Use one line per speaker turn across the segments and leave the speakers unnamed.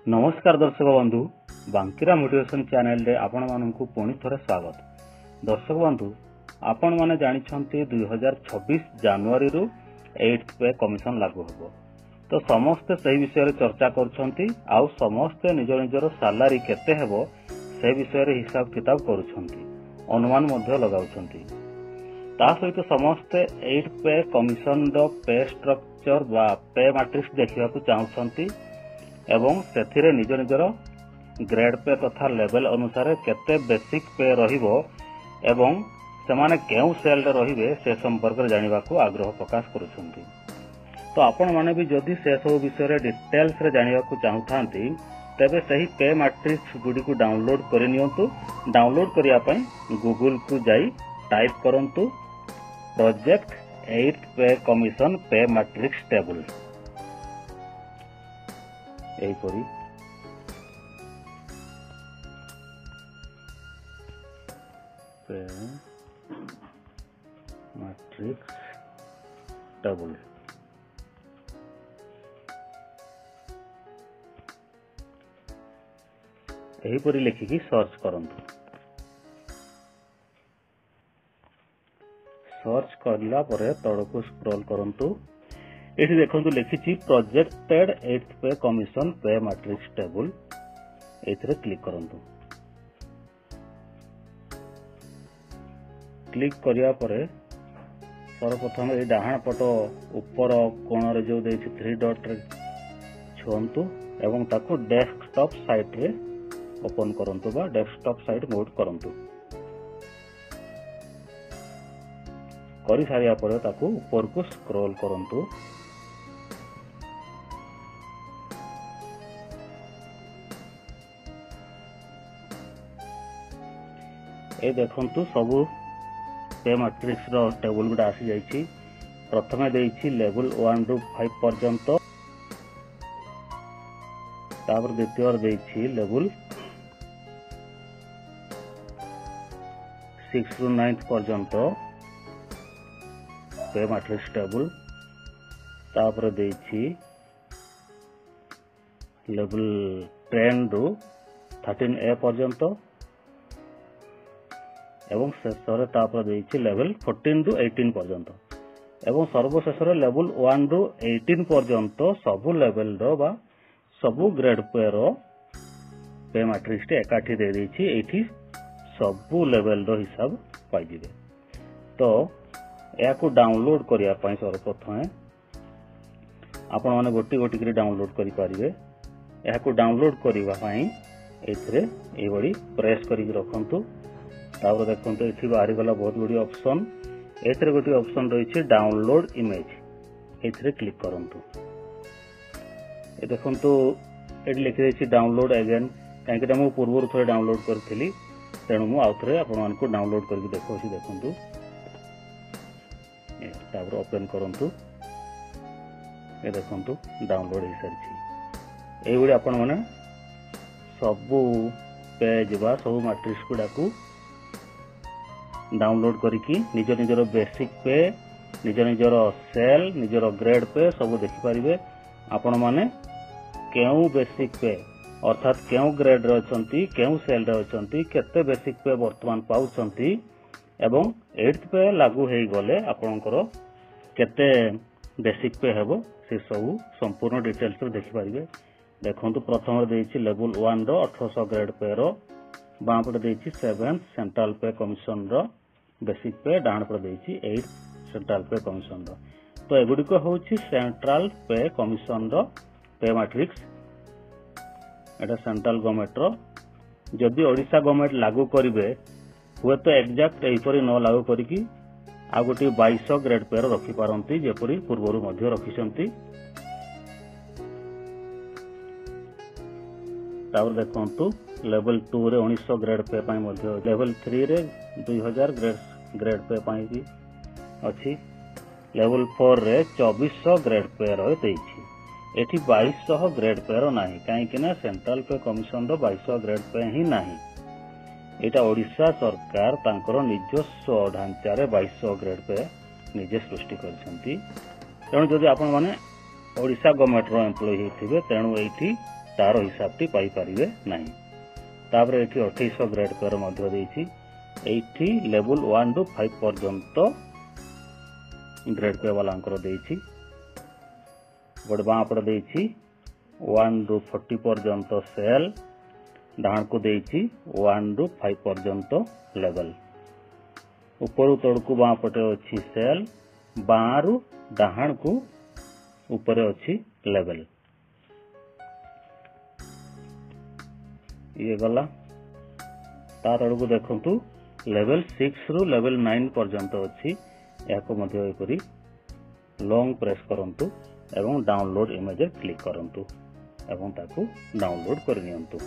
नमस्कार दर्शक बंधु बांकीरा मोटिवेशन चैनल रे आपण मानकु पुणी थरे स्वागत। दर्शक बंधु आपण माने जानिछंती 2026 जनवरी रु 8th पे कमिशन लागू होबो। तो समस्त सही विषय रे चर्चा करछंती आउ समस्त निज निजर सैलरी केते हेबो से विषय रे हिसाब किताब करूछंती, अनुमान मध्य लगाउछंती। ता सहित समस्त 8th पे कमिशन रो पे स्ट्रक्चर बा पे मैट्रिक्स देखिबाकू चाहुछंती एवं सेथिरे निज निजर ग्रेड पे तथा लेवल अनुसार केते बेसिक पे रहिबो एवं सेमाने केउ सेल रे रहिबे से संपर्क रे जानिबाकू आग्रह प्रकाश करूछंती। तो आपण माने भी जदि से सब विषय रे डिटेल्स रे जानिबाकू चाहुथांती तबे सही पे मैट्रिक्स गुडी को डाउनलोड करि नियंतु। डाउनलोड करिया पई गूगल को जाई टाइप करंतु प्रोजेक्ट 8th पे कमिशन पे मैट्रिक्स टेबल। एपरी पे मैट्रिक्स टेबल एहीपरि लिखिकी सर्च करंतु। सर्च करला परे तळकु स्क्रॉल करंतु। एठी देखंतु लिखिची प्रोजेक्टेड 8th पे कमिशन पे मैट्रिक्स टेबल। एथिरे क्लिक करंतु। क्लिक करिया परे सर्वप्रथम ए डाहाण पट ऊपर कोण रे जो देछि 3 डॉट रे छुअंतु एवं ताको डेस्कटॉप साइट रे ओपन करंतु बा डेस्कटॉप साइट मोड करंतु। करि सारिया परे ताको ऊपर को स्क्रॉल करंतु। ए देखंतु सबु पे मैट्रिक्स रो टेबल गुडा आसी जाईची। प्रथमे देइछि लेवल 1 रु 5 पर्यंत, तापर द्वितीय देइछि लेवल 6 रु 9th पर्यंत पे मैट्रिक्स टेबल। तापर देइछि लेवल 10 रु 13A पर्यंत एवं शेषरे तापर देइछि लेवल 14 रु 18 पर्यंत एवं सर्वशेष लेवल 1 रु 18 पर्यंत सबु लेवल रो बा सबु ग्रेड पे रो पे मैट्रिक्स टे एकाठी दे देइछि। एठी सबु लेवल रो हिसाब पाइ जिवे। तो या को डाउनलोड करिया पई सर्वप्रथम आपण माने गोटी गोटी करी डाउनलोड करि पारिबे। या को डाउनलोड करिवा पई एथिरे ए बडी प्रेस करि रखंतु। तापर देखंतु एठी बाहरी गला बहुत गुडी ऑप्शन। एथिरे गोटी ऑप्शन रहिछि डाउनलोड इमेज। एथिरे क्लिक करंतु। ए देखंतु एठी लिखि देछि डाउनलोड अगेन। काहेकि हम पूर्व थोड़े डाउनलोड करथिली तेणु मु आउथरे आपण मानकु डाउनलोड करके देखौछि। देखंतु ए तापर ओपन करंतु। ए देखंतु डाउनलोड हे सरछि। एई बडी आपण माने सबु पेज बा सबु मैट्रिक्स गुडाकू डाउनलोड करिकी निज निजर बेसिक पे निज निजर सेल निजर ग्रेड पे सब देखि परिबे। आपण माने केउ बेसिक पे अर्थात केउ ग्रेड रे अछंती केउ सेल रे अछंती केते बेसिक पे वर्तमान पाउछंती एवं 8th पे लागू हेई गले आपनकर केते बेसिक पे हेबो से सब संपूर्ण डिटेल्स रे देखि परिबे। देखंतु प्रथम देइछि लेवल 1 रो 1800 ग्रेड पे रो बापटे देइछि 7th सेंट्रल पे कमिशन रो बेसिक पे डाण पर देइछि 8th सेंट्रल पे कमिशन रो। तो एगुडी को होछि सेंट्रल पे कमिशन रो पे मैट्रिक्स। एटा सेंट्रल गवर्नमेंट रो जदि ओडिसा गवर्नमेंट लागू करिवे हुए तो एग्जैक्ट एपरि न लागू करिकी आ गोटी 2200 ग्रेड पे रखि पारंती जेपरि पूर्वरु मध्य रखिसंती। तापर देखंतु लेवल 2 रे 1900 ग्रेड पे पाई मध्य लेवल 3 रे 2000 ग्रेड पे पाई भी अछि। लेवल 4 रे 2400 ग्रेड पे रह देइछि। एठी 2200 ग्रेड पे रो नाही काहे कि ना सेंट्रल पे कमिशन रो 2200 ग्रेड पे ही नाही। एटा ओडिशा सरकार तांकर निजस्व ढांचा रे 2200 ग्रेड पे निजे सृष्टि करछंती। तेणु जदि आपण माने ओडिशा गवर्नमेंट रो एम्प्लॉय हेथिबे तेणु एठी तार हिसाबटी पाई परिवे नहीं। तापर एठी 2800 ग्रेड पे मध्य देइछि। एठी लेवल 1 टू 5 पर्यंत ग्रेड पे वालांकर देइछि। गोटे बाँ पट देइछि 1 टू 40 पर्यंत सेल, डाण को देइछि 1 टू 5 पर्यंत लेवल। ऊपर तड़कू बाँ पटे अच्छी सेल, बाँ डाहाण को ऊपर अच्छी लेवल। ये गला ता तड़कू देखंतु लेवल 6 रु लेवल 9 पर्यंत अच्छी। याको मध्य एपरी लॉन्ग प्रेस करंतु एवं डाउनलोड इमेज क्लिक करंतु एवं ताकू डाउनलोड कर नियंतु।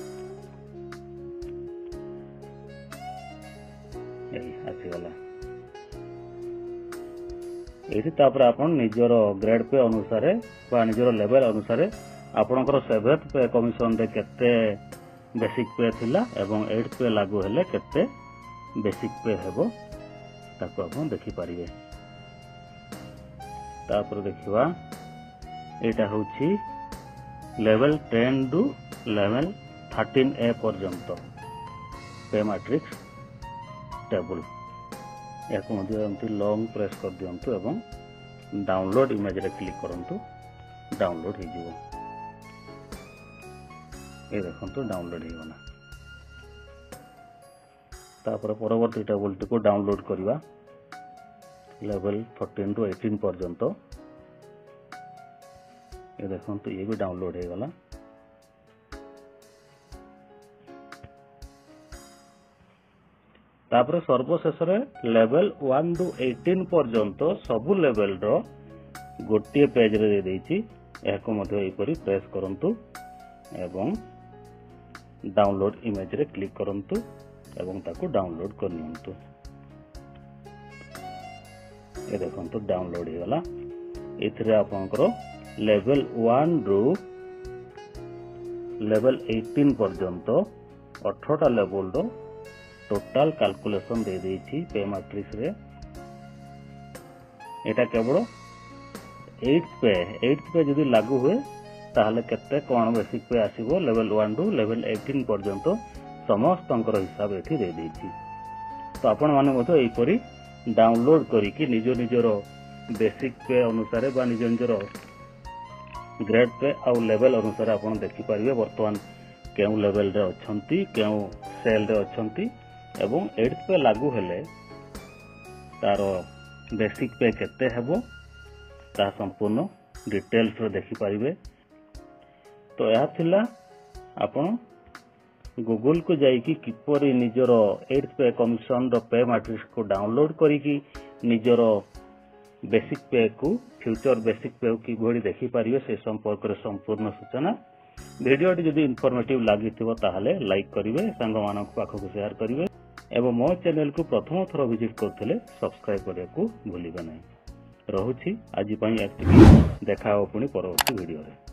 यही आसीगला। एठी तापर आपण निजर ग्रेड पे अनुसार बा निजर लेवल अनुसार आपणकर 7th पे कमिशन रे केते बेसिक पे थिला एवं 8th पे लागू हेले केते बेसिक पे हेबो ताको आपण देखि परिबे। तापर देखिबा एटा होछि लेवल 10 टू लेवल 13A पर्यंत पे मैट्रिक्स टेबल। याको मध्य एमती लॉन्ग प्रेस कर दियंतु एवं डाउनलोड इमेज रे क्लिक करंतु, डाउनलोड हो जिवो। ए देखंतु डाउनलोड हो गला। तापर परवर्ती टेबल को डाउनलोड करिवा लेवल 14 टू 18 पर्यंत। ये देखंतु ये भी डाउनलोड हो गला। तापर सर्वशेष लेवल 1 टू 18 पर्यंत सबु लेवल रो गोटे पेज रे दे देछि। याको मध्य एपरी प्रेस करंतु एवं डाउनलोड इमेज रे क्लिक करंतु एवं ताको डाउनलोड कर नियंतु। ए देखंतु डाउनलोड हो गला। एथिरे आपनकर लेवल 1 रो लेवल 18 पर्यंत 18टा लेवल रो टोटाल कैलकुलेशन दे देछि पे मैट्रिक्स रे। एटा केवल 8th पे जदि लागू हुए ताहले केते कोन बेसिक पे आसीबो लेवल 1 टू लेवल 18 पर्यंत समस्तंकर हिसाब एठी दे देछि। तो आपण माने मतो एपरी डाउनलोड करिकि निज निजर बेसिक पे अनुसार बा निज निजर ग्रेड पे आ लेवल अनुसार आपण देखि परिबे वर्तमान केउ लेवल रे अछंती, केउ सेल रे अछंती एवं 8th पे लागू हेले तार बेसिक पे केते हेबो ता संपूर्ण डिटेल्स रे देखि परिबे। तो यह थिला आपण गूगल को जाइकी किपरि निजर 8th पे कमिशन रो पे मैट्रिक्स को डाउनलोड करिकी निजर बेसिक पे को फ्यूचर बेसिक पे की भଳି देखि परिबे से संपर्क रे संपूर्ण सूचना। वीडियो जदि इनफॉर्मेटिव लागि थिबो ताहाले लाइक करिवे, संग मानक पाखक शेयर करिवे एवं मो चैनल को प्रथम थर विजिट करथिले सब्सक्राइब करिया को भूलिबे नै। रहुछि आज पई एतिकी। देखा हो पुनी परवर्ती वीडियो रे।